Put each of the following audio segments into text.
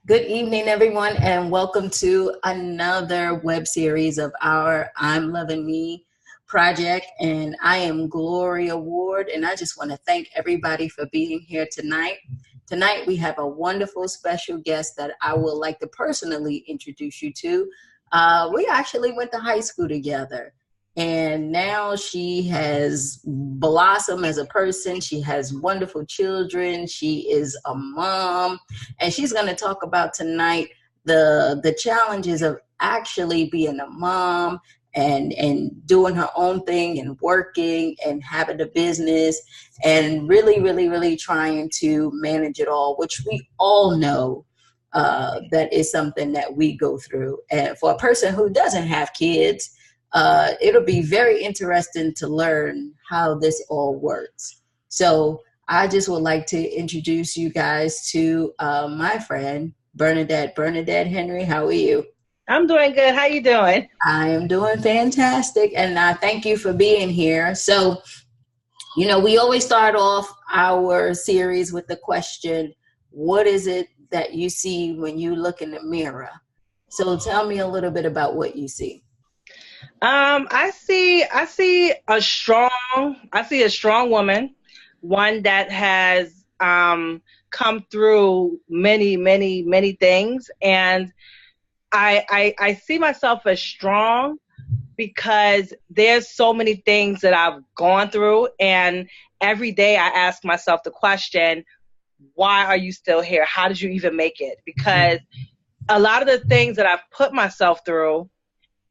Good evening, everyone, and welcome to another web series of our I'm Loving Me project. And I am Gloria Ward, and I just want to thank everybody for being here tonight. Tonight, we have a wonderful special guest that I would like to personally introduce you to. We actually went to high school together. And now she has blossomed as a person. She has wonderful children. She is a mom, and she's going to talk about tonight the challenges of actually being a mom and doing her own thing and working and having a business and really trying to manage it all, which we all know that is something that we go through. And for a person who doesn't have kids, it'll be very interesting to learn how this all works. So I just would like to introduce you guys to my friend, Bernadette. Bernadette Henry, how are you? I'm doing good. How you doing? I am doing fantastic, and I thank you for being here. So, we always start off our series with the question, what is it that you see when you look in the mirror? So tell me a little bit about what you see. I see a strong woman, one that has come through many things, and I see myself as strong because there's so many things that I've gone through, and every day I ask myself the question, why are you still here? How did you even make it? Because a lot of the things that I've put myself through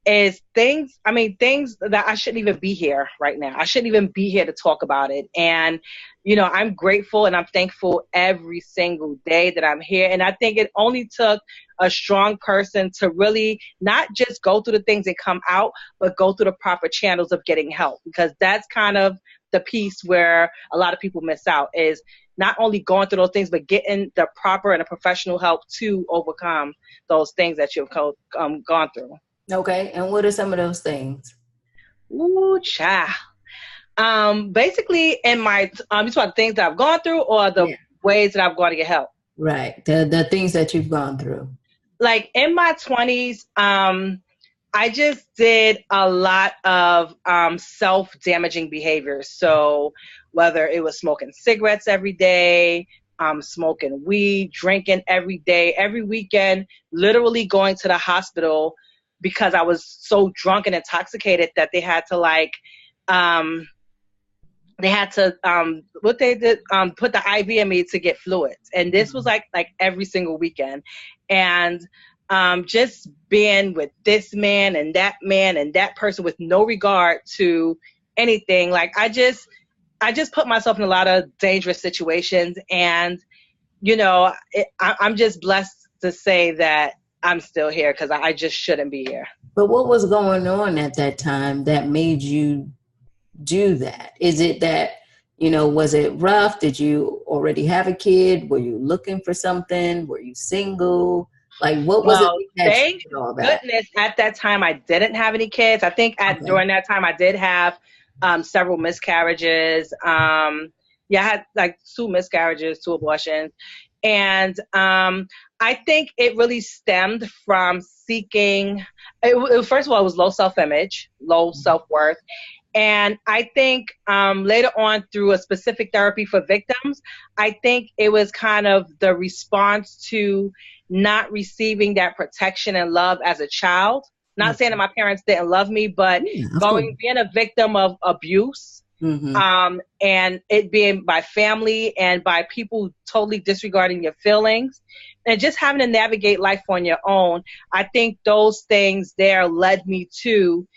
is things that I shouldn't even be here right now. I shouldn't even be here to talk about it. And, I'm grateful and I'm thankful every single day that I'm here. And I think it only took a strong person to really not just go through the things that come out, but go through the proper channels of getting help, because that's kind of the piece where a lot of people miss out, is not only going through those things, but getting the proper and a professional help to overcome those things that you've gone through. Okay, and what are some of those things? Ooh, child. Basically, in my you talk about things that I've gone through, or the Yeah. ways that I've gone to get help. Right, the things that you've gone through. Like in my 20s, I just did a lot of self-damaging behaviors. So whether it was smoking cigarettes every day, smoking weed, drinking every day, every weekend, literally going to the hospital because I was so drunk and intoxicated that um, they had to what they did put the IV in me to get fluids, and this was like every single weekend, and just being with this man and that person with no regard to anything. Like I just put myself in a lot of dangerous situations, and I'm just blessed to say that I'm still here because I just shouldn't be here. But what was going on at that time that made you do that? Is it that, was it rough? Did you already have a kid? Were you looking for something? Were you single? Like, what was it Well, that you thank did all that? goodness at that time I didn't have any kids. I think at Okay. during that time I did have several miscarriages. Yeah, I had like two miscarriages, two abortions, and I think it really stemmed from seeking. First of all, it was low self-image, low self-worth, and I think later on, through a specific therapy for victims, I think it was kind of the response to not receiving that protection and love as a child. Not saying that Okay. my parents didn't love me, but Yeah, of course. being a victim of abuse, Mm-hmm. and it being by family and by people totally disregarding your feelings, and just having to navigate life on your own. I think those things there led me to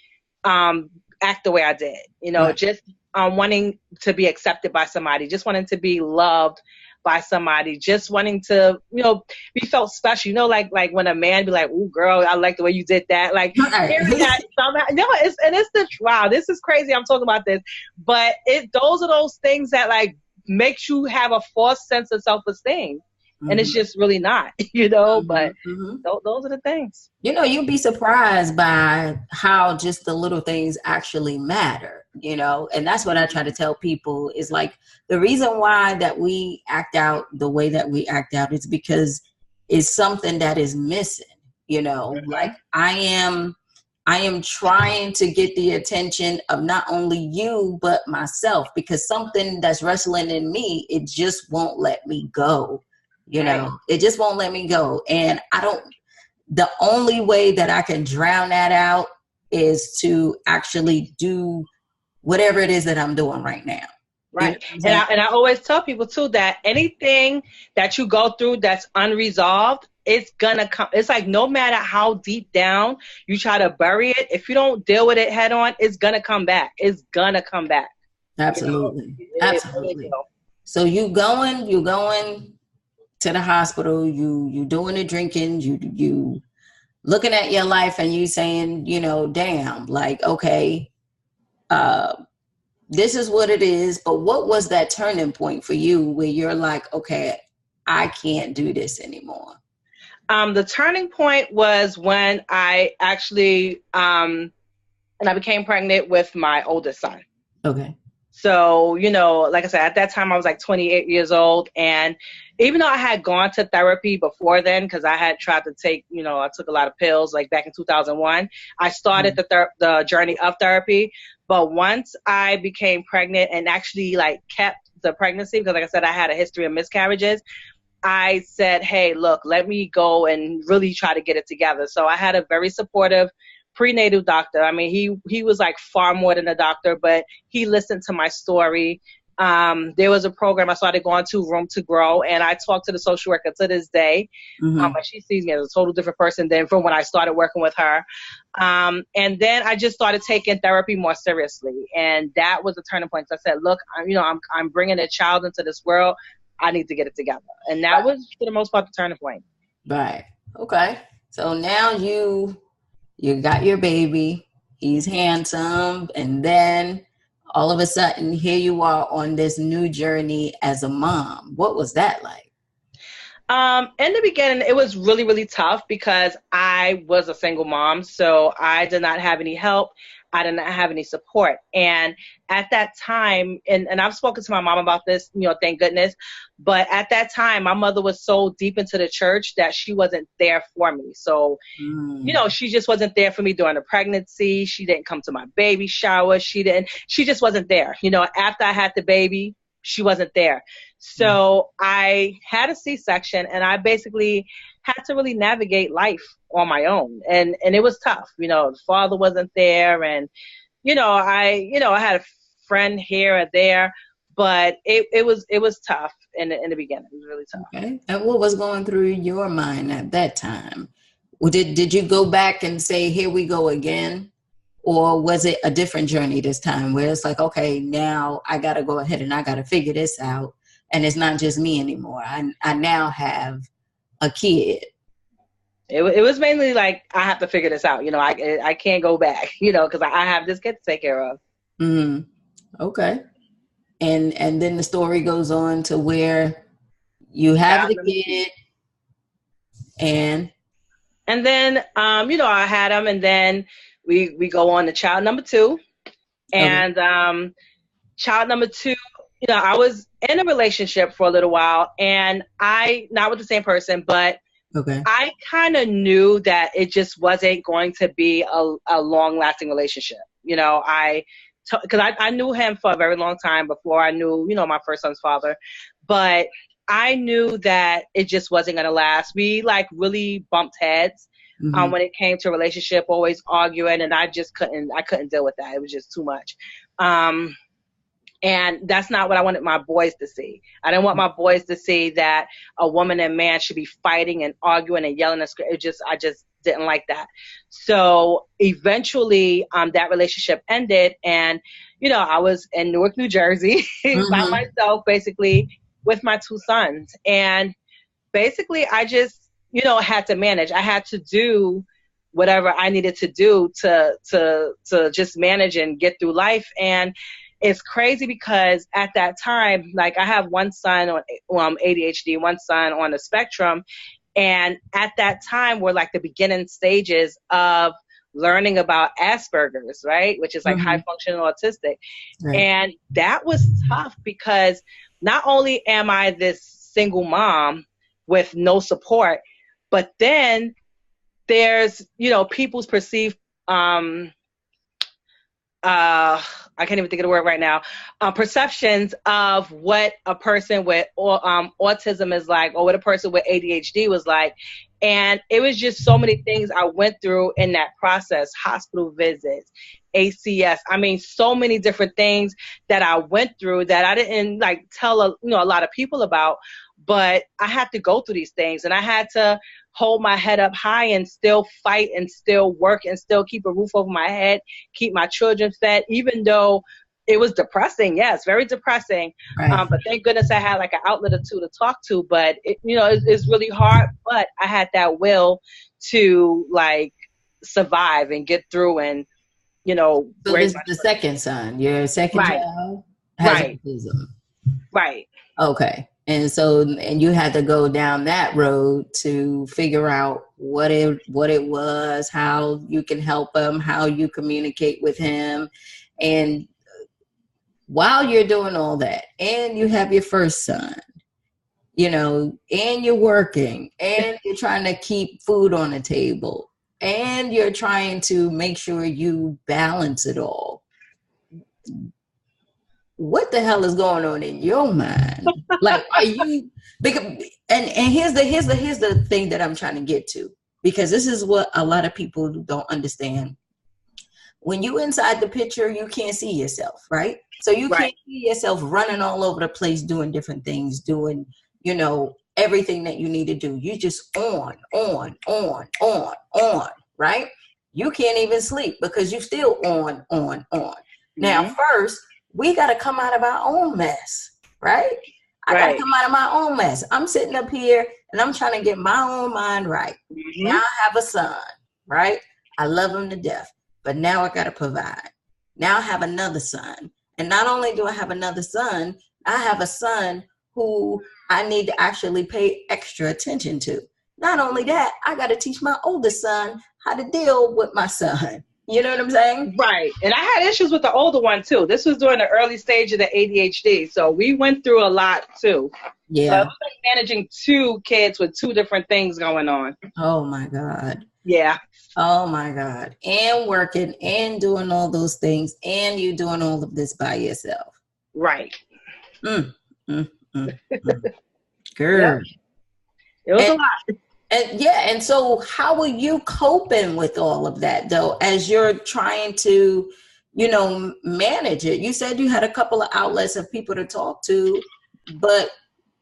um, act the way I did. Right. Just wanting to be accepted by somebody, just wanting to be loved by somebody, just wanting to, be felt special. Like when a man be like, "Ooh, girl, I like the way you did that." Like Right. hearing that somehow, no, it's the wow. This is crazy. I'm talking about this, but those are those things that like makes you have a false sense of self-esteem, and it's Mm-hmm. just really not, Mm-hmm. But Mm-hmm. those are the things. You'd be surprised by how just the little things actually matter, and that's what I try to tell people is like the reason why that we act out the way that we act out is because is something that is missing, like I am trying to get the attention of not only you, but myself, because something that's wrestling in me, it just won't let me go. It just won't let me go. And the only way that I can drown that out is to actually do whatever it is that I'm doing right now. Right. And I always tell people too that anything that you go through that's unresolved, it's gonna come. It's like no matter how deep down you try to bury it, if you don't deal with it head on, it's gonna come back. It's gonna come back. Absolutely. Absolutely. So you going to the hospital, you doing the drinking, you looking at your life and you saying, damn, like, okay, this is what it is. But what was that turning point for you where you're like, okay, I can't do this anymore? The turning point was when I actually, and I became pregnant with my oldest son. Okay. So, like I said, at that time I was like 28 years old. And even though I had gone to therapy before then, because I had tried to take, I took a lot of pills like back in 2001, I started the journey of therapy. But once I became pregnant and actually like kept the pregnancy, because like I said, I had a history of miscarriages, I said, hey, look, let me go and really try to get it together. So I had a very supportive prenatal doctor. I mean, he was like far more than a doctor, but he listened to my story. There was a program I started going to, Room to Grow, and I talked to the social worker to this day. And she sees me as a total different person than from when I started working with her. And then I just started taking therapy more seriously, and that was the turning point. So I said, look, I'm bringing a child into this world. I need to get it together. And that was, for the most part, the turning point. Right. Okay. So now you got your baby. He's handsome. And then all of a sudden, here you are on this new journey as a mom. What was that like? In the beginning, it was really, really tough because I was a single mom. So I did not have any help. I did not have any support. And at that time, and I've spoken to my mom about this, thank goodness. But at that time, my mother was so deep into the church that she wasn't there for me. So, she just wasn't there for me during the pregnancy. She didn't come to my baby shower. She just wasn't there. After I had the baby, she wasn't there. So I had a C-section, and I basically had to really navigate life on my own. And it was tough. The father wasn't there, and, I had a friend here or there, but it was tough in the beginning. It was really tough. Okay. And what was going through your mind at that time? Well, did you go back and say, here we go again? Or was it a different journey this time where it's like, okay, now I got to go ahead and I got to figure this out. And it's not just me anymore. I now have a kid. It was mainly like, I have to figure this out. I can't go back, because I have this kid to take care of. Mm-hmm. Okay. And then the story goes on to where you have the kid and then, I had him, and then we go on to child number 2. And child number 2, I was in a relationship for a little while, and not with the same person, but I kind of knew that it just wasn't going to be a long-lasting relationship. Because I knew him for a very long time before I knew, my first son's father. But I knew that it just wasn't going to last. We like really bumped heads when it came to a relationship, always arguing, and I couldn't deal with that. It was just too much. And that's not what I wanted my boys to see. I didn't want my boys to see that a woman and man should be fighting and arguing and yelling. I just didn't like that. So eventually that relationship ended, and, I was in Newark, New Jersey by myself, basically with my 2 sons. And basically I just, had to manage. I had to do whatever I needed to do to just manage and get through life. And it's crazy because at that time, like I have one son on ADHD, one son on the spectrum. And at that time, we're like the beginning stages of learning about Asperger's, right? Which is like high functioning autistic. Right. And that was tough because not only am I this single mom with no support, But then there's, people's perceived, I can't even think of the word right now, perceptions of what a person with autism is like, or what a person with ADHD was like. And it was just so many things I went through in that process: hospital visits, ACS. I mean, so many different things that I went through that I didn't tell a lot of people about. But I had to go through these things, and I had to hold my head up high and still fight and still work and still keep a roof over my head, keep my children fed, even though it was depressing. Yes, very depressing. Right. But thank goodness I had an outlet or two to talk to. But it's really hard. But I had that will to survive and get through and So raise this is the second son. Your second right, child has right, autism. right. Okay. And you had to go down that road to figure out what it was, how you can help him, how you communicate with him. And while you're doing all that, and you have your first son, and you're working, and you're trying to keep food on the table, and you're trying to make sure you balance it all. What the hell is going on in your mind? Are you and here's the thing that I'm trying to get to, because this is what a lot of people don't understand. When you inside the picture, you can't see yourself, right? So you can't see yourself running all over the place, doing different things, doing, everything that you need to do. You just on, right? You can't even sleep because you still on. Mm-hmm. Now, first, we got to come out of our own mess, right? I got to come out of my own mess. I'm sitting up here and I'm trying to get my own mind right. Mm-hmm. Now I have a son, right? I love him to death, but now I got to provide. Now I have another son. And not only do I have another son, I have a son who I need to actually pay extra attention to. Not only that, I got to teach my oldest son how to deal with my son. You know what I'm saying? Right. And I had issues with the older one, too. This was during the early stage of the ADHD. So we went through a lot, too. Yeah. So it was managing two kids with two different things going on. Oh, my God. Yeah. Oh, my God. And working and doing all those things. And you doing all of this by yourself. Right. Girl. Yep. It was a lot. And so how are you coping with all of that, though, as you're trying to, manage it? You said you had a couple of outlets of people to talk to, but,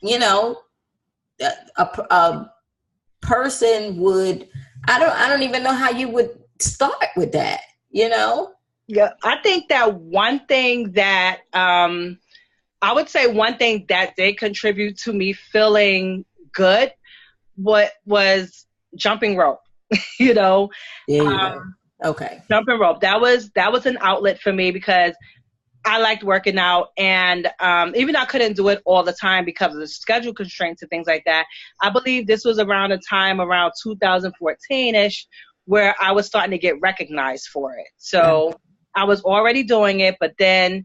a person would, I don't even know how you would start with that, Yeah, I think that one thing that, I would say one thing that did contribute to me feeling good was jumping rope. There you go. Okay. Jumping rope. That was an outlet for me because I liked working out, and even though I couldn't do it all the time because of the schedule constraints and things like that, I believe this was around a time around 2014-ish where I was starting to get recognized for it. So I was already doing it, but then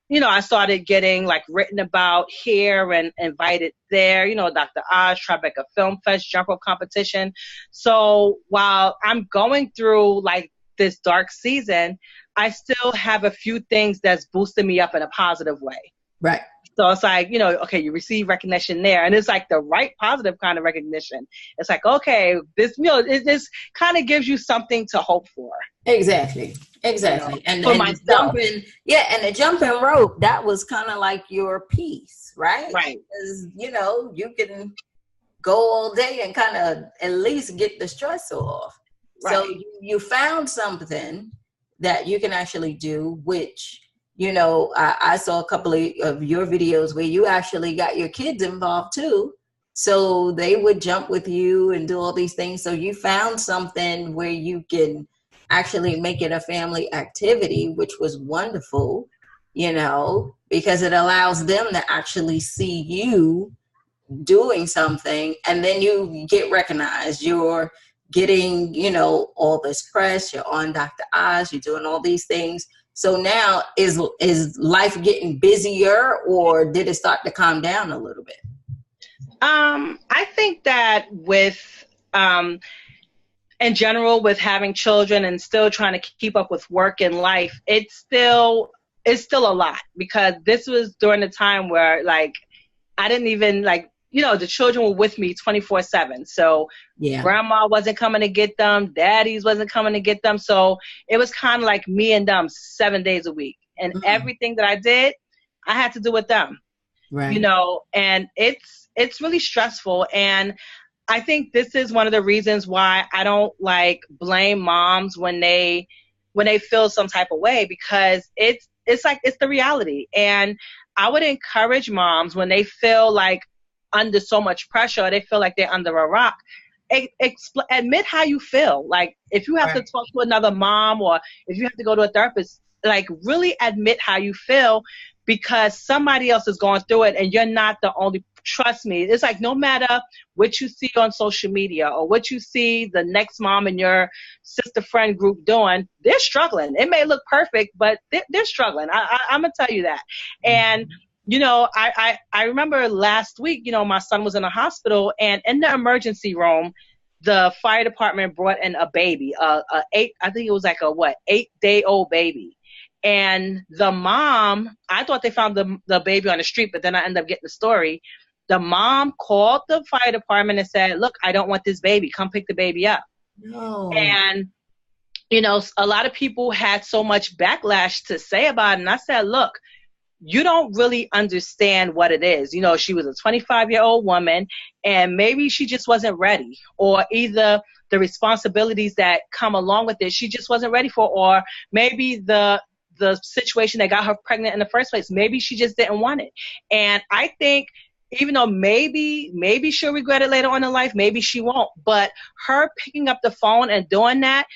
I started getting written about here and invited there, Dr. Oz, Tribeca Film Fest, jump rope competition. So while I'm going through this dark season, I still have a few things that's boosting me up in a positive way. Right. So it's okay, you receive recognition there. And it's the right positive kind of recognition. It's okay, this, this kind of gives you something to hope for. Exactly. And the jumping rope, that was kind of like your piece, right? Right. Because, you can go all day and kind of at least get the stress off. Right. So you found something that you can actually do, which, I saw a couple of your videos where you actually got your kids involved too. So they would jump with you and do all these things. So you found something where you can actually make it a family activity, which was wonderful, because it allows them to actually see you doing something, and then you get recognized. You're getting, all this press. You're on Dr. Oz. You're doing all these things. So now is life getting busier, or did it start to calm down a little bit? I think that with in general, with having children and still trying to keep up with work and life, it's still a lot, because this was during the time where, like, I didn't even, like, the children were with me 24/7. So Yeah. grandma wasn't coming to get them. Daddies wasn't coming to get them. So it was kind of like me and them 7 days a week. And everything that I did, I had to do with them, Right. And it's really stressful. And I think this is one of the reasons why I don't like blame moms when they feel some type of way, because it's like, it's the reality. And I would encourage moms when they feel like under so much pressure, or they feel like they're under a rock, admit how you feel. Like, if you have to talk to another mom, or if you have to go to a therapist, like, really admit how you feel, because somebody else is going through it and you're not the only. Trust me, it's like, no matter what you see on social media or what you see the next mom in your sister friend group doing, they're struggling. It may look perfect, but they're struggling. I'm gonna tell you that. And I remember last week, my son was in a hospital, and in the emergency room, the fire department brought in a baby, I think it was like a 8-day-old baby. And the mom, I thought they found the baby on the street, but then I ended up getting the story. The mom called the fire department and said, "Look, I don't want this baby. Come pick the baby up." No. And, a lot of people had so much backlash to say about it. And I said, look, you don't really understand what it is. She was a 25-year-old woman, and maybe she just wasn't ready, or either the responsibilities that come along with it, she just wasn't ready for, or maybe the situation that got her pregnant in the first place, maybe she just didn't want it. And I think, even though maybe she'll regret it later on in life, maybe she won't, but her picking up the phone and doing that,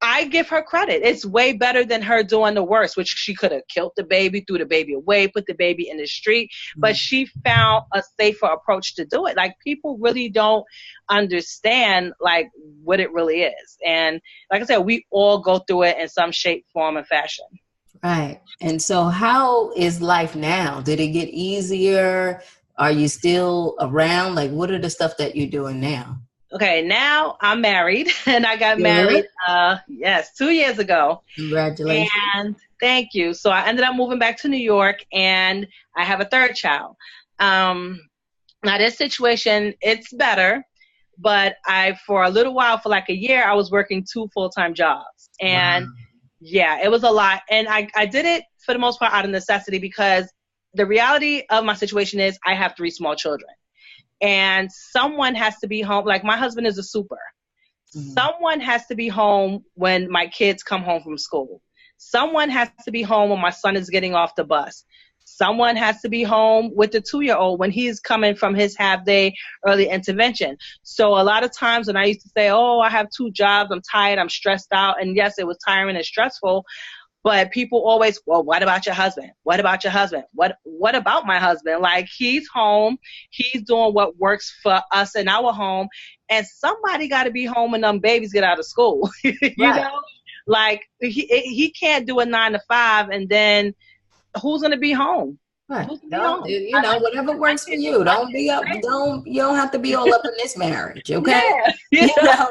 I give her credit. It's way better than her doing the worst, which she could have killed the baby, threw the baby away, put the baby in the street, but she found a safer approach to do it. Like, people really don't understand, like, what it really is. And like I said, we all go through it in some shape, form, and fashion. Right. And so how is life now? Did it get easier? Are you still around? Like, what are the stuff that you're doing now? Okay, now I'm married, and I got married, 2 years ago. Congratulations. And thank you. So I ended up moving back to New York, and I have a third child. Now, this situation, it's better, but for a little while, for like a year, I was working 2 full-time jobs. And yeah, it was a lot. And I did it for the most part out of necessity, because the reality of my situation is I have 3 small children. And someone has to be home. Like, my husband is a super. Someone has to be home when my kids come home from school. Someone has to be home when my son is getting off the bus. Someone has to be home with the 2-year-old when he's coming from his half-day early intervention. So a lot of times when I used to say, oh, I have 2 jobs, I'm tired, I'm stressed out. And yes, it was tiring and stressful. But people always, well, what about your husband? What about your husband? What about my husband? Like, he's home. He's doing what works for us in our home. And somebody got to be home when them babies get out of school. you know? Like, he can't do a 9 to 5, and then who's going to be home? Right. Whatever works for you. Don't be up. You don't have to be all up in this marriage. Okay. Yeah.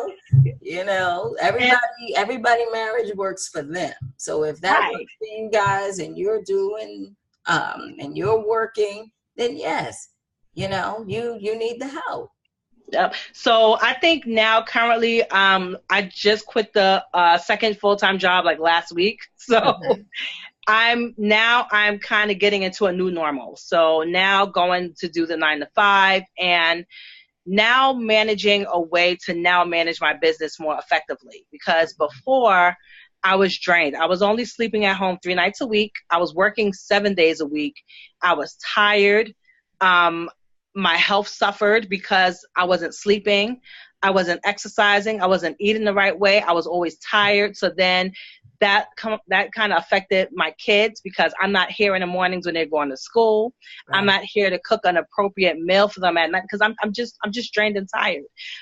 Everybody marriage works for them. So if that works for you guys, and you're doing, and you're working, then yes, you need the help. Yep. So I think now currently, I just quit the second full-time job like last week. So I'm kind of getting into a new normal. So now going to do the 9 to 5, and now managing a way to now manage my business more effectively, because before I was drained. I was only sleeping at home 3 nights a week. I was working 7 days a week. I was tired. My health suffered because I wasn't sleeping. I wasn't exercising. I wasn't eating the right way. I was always tired. So then that kind of affected my kids, because I'm not here in the mornings when they're going to school. Right. I'm not here to cook an appropriate meal for them at night, because I'm just drained and tired.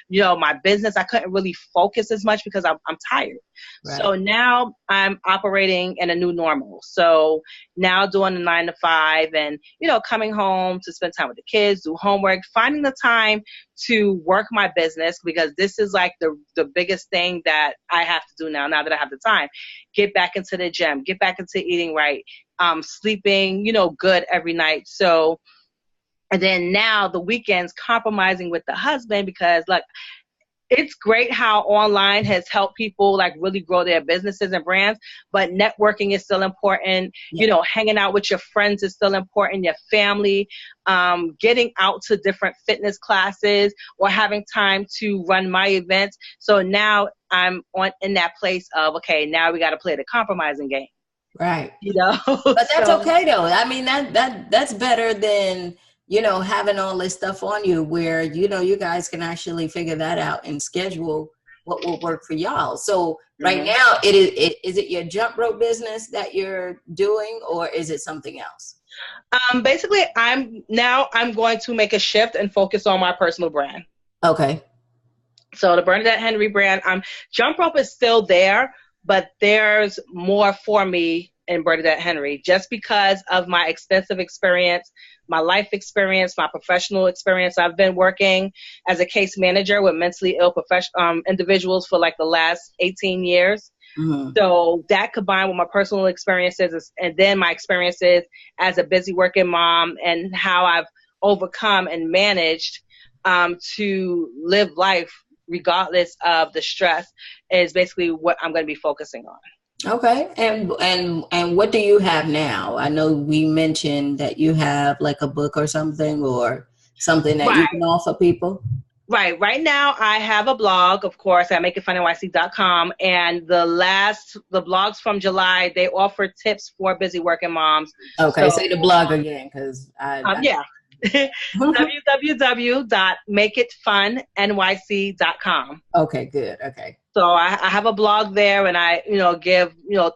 My business, I couldn't really focus as much because I'm tired. Right. So now I'm operating in a new normal. So now doing the 9 to 5, and coming home to spend time with the kids, do homework, finding the time to work my business, because this is like the biggest thing that I have to do now that I have the time. Get back into the gym, get back into eating right, sleeping, good every night. So, and then now the weekends compromising with the husband, because like, it's great how online has helped people like really grow their businesses and brands, but networking is still important. Yeah. Hanging out with your friends is still important, your family, getting out to different fitness classes or having time to run my events. So now I'm in that place of, okay, now we got to play the compromising game. Right. But that's okay though. I mean, that's better than, having all this stuff on you where, you guys can actually figure that out and schedule what will work for y'all. So right now, is it your jump rope business that you're doing, or is it something else? Basically, I'm going to make a shift and focus on my personal brand. Okay. So the Bernadette Henry brand, jump rope is still there, but there's more for me in Bernadette Henry, just because of my extensive experience, my life experience, my professional experience. I've been working as a case manager with mentally ill individuals for like the last 18 years. Mm-hmm. So that combined with my personal experiences and then my experiences as a busy working mom and how I've overcome and managed to live life regardless of the stress is basically what I'm going to be focusing on. Okay. And what do you have now? I know we mentioned that you have like a book or something that you can offer people. Right. Right now I have a blog, of course, at makeitfunnyc.com. And the blogs from July, they offer tips for busy working moms. Okay. Say the blog again, because yeah. www.makeitfunnyc.com. Okay, good. Okay. So I have a blog there, and I, give,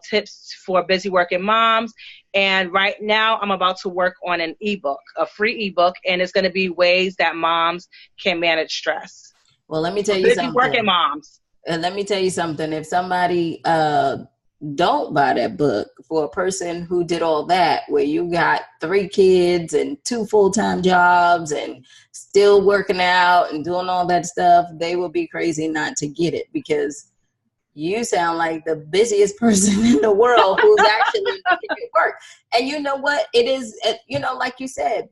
tips for busy working moms. And right now I'm about to work on an ebook, a free ebook, and it's going to be ways that moms can manage stress. Well, let me tell you something. Busy working moms. And let me tell you something. If somebody don't buy that book, for a person who did all that, where you got 3 kids and 2 full-time jobs and still working out and doing all that stuff, they will be crazy not to get it, because you sound like the busiest person in the world who's actually making it work. And you know what? It is, like you said,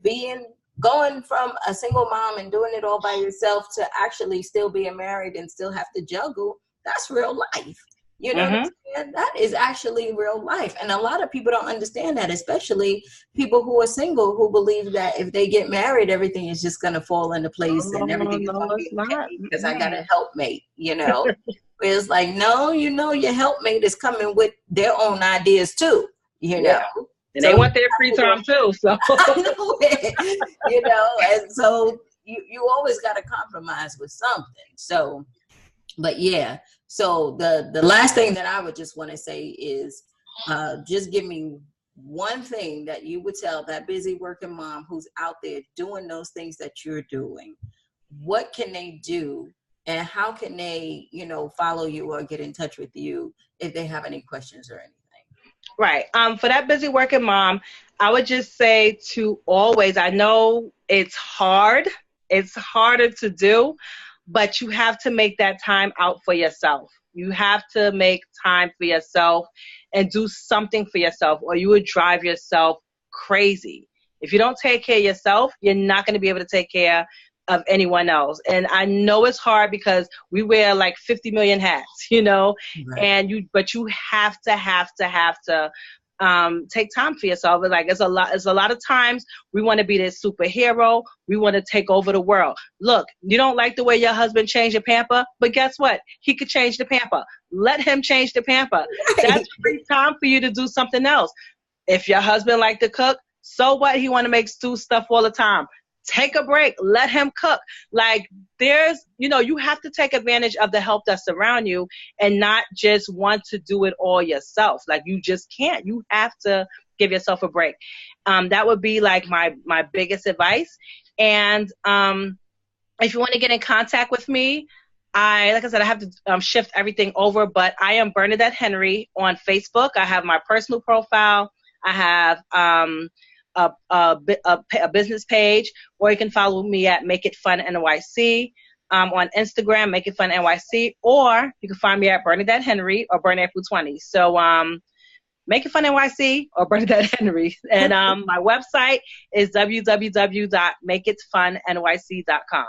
going from a single mom and doing it all by yourself to actually still being married and still have to juggle, that's real life. You know what I'm saying? That is actually real life. And a lot of people don't understand that, especially people who are single, who believe that if they get married, everything is just going to fall into place and everything is going to be okay because I got a helpmate, It's like, no, your helpmate is coming with their own ideas too, And they want their free time too. So, and so you always got to compromise with something. So, but yeah. So the last thing that I would just want to say is just give me one thing that you would tell that busy working mom who's out there doing those things that you're doing. What can they do, and how can they, follow you or get in touch with you if they have any questions or anything? Right. For that busy working mom, I would just say to always, I know it's hard. It's harder to do, but you have to make that time out for yourself. You have to make time for yourself and do something for yourself, or you would drive yourself crazy. If you don't take care of yourself, you're not going to be able to take care of anyone else. And I know it's hard because we wear like 50 million hats, right. But you have to take time for yourself. Like it's a lot of times we want to be this superhero. We want to take over the world. Look, you don't like the way your husband changed your pamper, but guess what? He could change the pamper. Let him change the pamper. Right. That's free time for you to do something else. If your husband like to cook, so what? He want to make stew stuff all the time. Take a break. Let him cook. Like you have to take advantage of the help that's around you and not just want to do it all yourself. Like you just can't. You have to give yourself a break. That would be like my biggest advice. And if you want to get in contact with me, like I said, I have to shift everything over, but I am Bernadette Henry on Facebook. I have my personal profile. I have a business page, or you can follow me at Make It Fun NYC. On Instagram, Make It Fun NYC, or you can find me at Bernadette Henry or Bernadette 20. So Make It Fun NYC or Bernadette Henry. And my website is www.makeitfunnyc.com.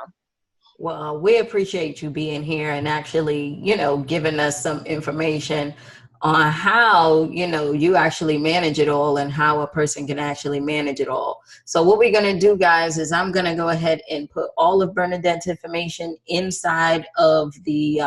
Well, we appreciate you being here and actually, giving us some information on how, you actually manage it all and how a person can actually manage it all. So what we're going to do, guys, is I'm going to go ahead and put all of Bernadette's information inside of the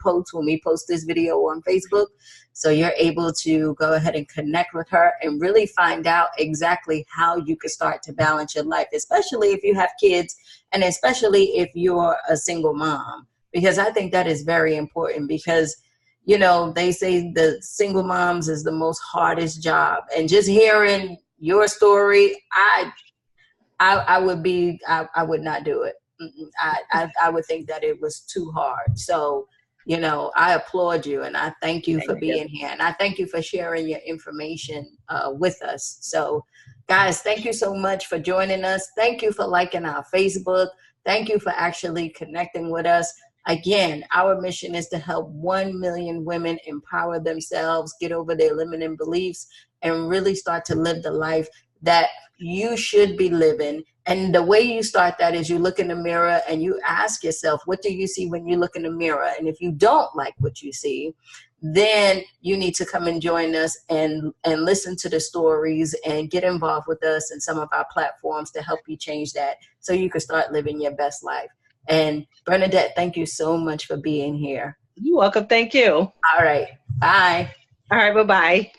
post when we post this video on Facebook. So you're able to go ahead and connect with her and really find out exactly how you can start to balance your life, especially if you have kids and especially if you're a single mom, because I think that is very important because, they say the single moms is the most hardest job. And just hearing your story, I would not do it. I would think that it was too hard. So, I applaud you and I thank you for being here. And I thank you for sharing your information with us. So, guys, thank you so much for joining us. Thank you for liking our Facebook. Thank you for actually connecting with us. Again, our mission is to help 1 million women empower themselves, get over their limiting beliefs, and really start to live the life that you should be living. And the way you start that is you look in the mirror and you ask yourself, what do you see when you look in the mirror? And if you don't like what you see, then you need to come and join us and listen to the stories and get involved with us in some of our platforms to help you change that so you can start living your best life. And Bernadette, thank you so much for being here. You're welcome. Thank you. All right. Bye. All right. Bye-bye.